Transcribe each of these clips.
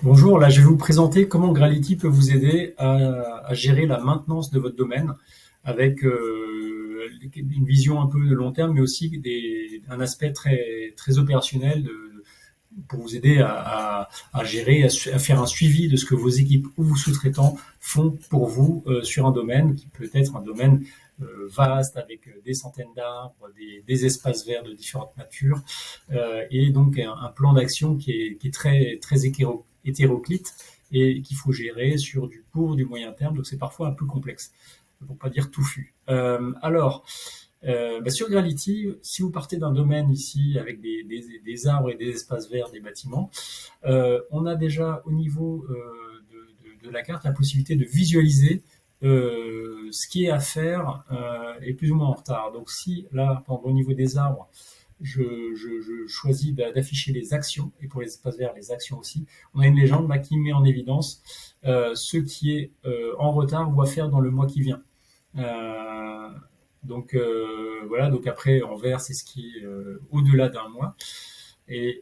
Bonjour, là je vais vous présenter comment Grality peut vous aider à gérer la maintenance de votre domaine avec une vision un peu de long terme, mais aussi un aspect très opérationnel pour vous aider à gérer, à faire un suivi de ce que vos équipes ou vos sous-traitants font pour vous sur un domaine qui peut être un domaine vaste avec des centaines d'arbres, des espaces verts de différentes natures et donc un plan d'action qui est très hétéroclite et qu'il faut gérer sur du court, du moyen terme. Donc c'est parfois un peu complexe, pour pas dire touffu. Sur Grality, si vous partez d'un domaine ici avec des arbres et des espaces verts, des bâtiments, on a déjà au niveau de la carte la possibilité de visualiser ce qui est à faire et plus ou moins en retard. Donc si là, au niveau des arbres, je choisis d'afficher les actions, et pour les espaces verts, les actions aussi, on a une légende là, qui met en évidence ce qui est en retard ou à faire dans le mois qui vient. Euh, voilà, donc après en vert c'est ce qui est au-delà d'un mois. Et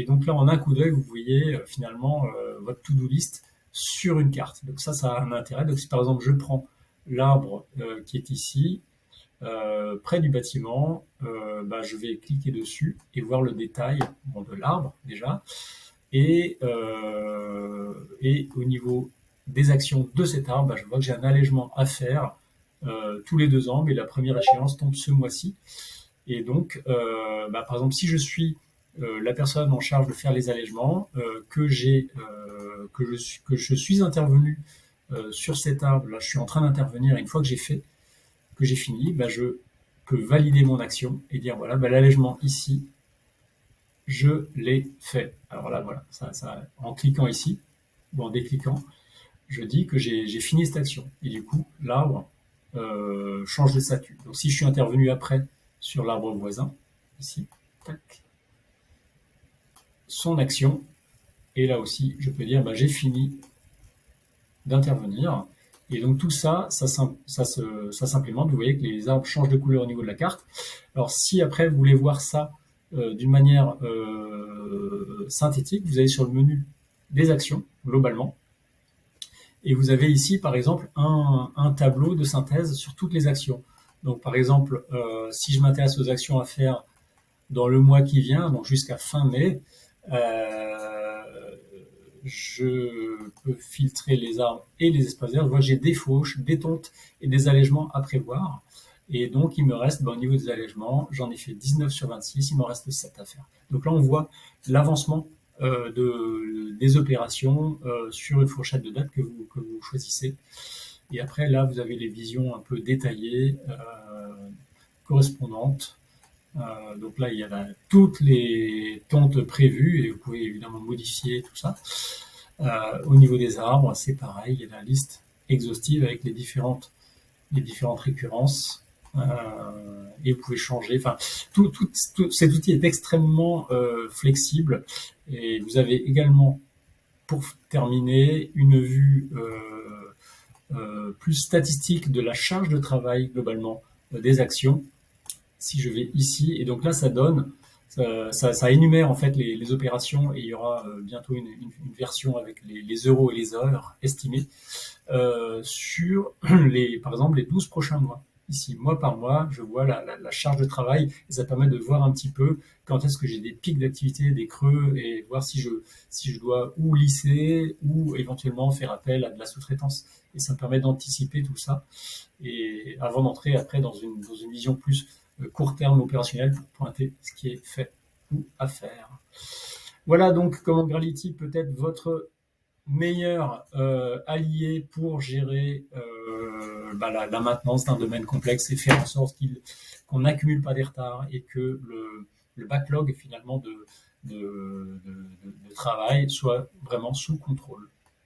donc là en un coup d'œil vous voyez finalement votre to-do list sur une carte. Donc ça a un intérêt. Donc si par exemple je prends l'arbre qui est ici, près du bâtiment, je vais cliquer dessus et voir le détail de l'arbre déjà. Et au niveau des actions de cet arbre, je vois que j'ai un allègement à faire tous les 2 ans, mais la première échéance tombe ce mois-ci. Et donc, par exemple, si je suis la personne en charge de faire les allègements, que je suis intervenu sur cet arbre, là je suis en train d'intervenir, et une fois que j'ai fini, je peux valider mon action et dire voilà, l'allègement ici, je l'ai fait. Alors là, voilà, en cliquant ici, ou en décliquant, je dis que j'ai fini cette action. Et du coup, l'arbre change de statut. Donc si je suis intervenu après sur l'arbre voisin, ici, tac, son action, et là aussi, je peux dire j'ai fini d'intervenir. Et donc tout ça s'implémente. Vous voyez que les arbres changent de couleur au niveau de la carte. Alors si après vous voulez voir ça d'une manière synthétique, vous allez sur le menu des actions, globalement, et vous avez ici par exemple un tableau de synthèse sur toutes les actions. Donc par exemple, si je m'intéresse aux actions à faire dans le mois qui vient, donc jusqu'à fin mai, je peux filtrer les arbres et les espaces verts. Je vois que j'ai des fauches, des tontes et des allègements à prévoir. Et donc, il me reste, au niveau des allègements, j'en ai fait 19 sur 26, il m'en reste 7 à faire. Donc là, on voit l'avancement des opérations sur une fourchette de date que vous choisissez. Et après, là, vous avez les visions un peu détaillées, correspondantes. Donc là, il y a toutes les tontes prévues et vous pouvez évidemment modifier tout ça. Au niveau des arbres, c'est pareil, il y a la liste exhaustive avec les différentes récurrences. Et vous pouvez changer. Enfin, cet outil est extrêmement flexible. Et vous avez également, pour terminer, une vue plus statistique de la charge de travail globalement des actions. Si je vais ici, et donc là, ça énumère en fait les opérations, et il y aura bientôt une version avec les euros et les heures estimées sur par exemple, les 12 prochains mois. Ici, mois par mois, je vois la charge de travail, et ça permet de voir un petit peu quand est-ce que j'ai des pics d'activité, des creux, et voir si je dois ou lisser ou éventuellement faire appel à de la sous-traitance. Et ça me permet d'anticiper tout ça, et avant d'entrer après dans une vision plus court terme opérationnelle pour pointer ce qui est fait ou à faire. Voilà donc comment Grality peut être votre meilleur allié pour gérer la maintenance d'un domaine complexe et faire en sorte qu'on n'accumule pas des retards et que le backlog finalement de travail soit vraiment sous contrôle.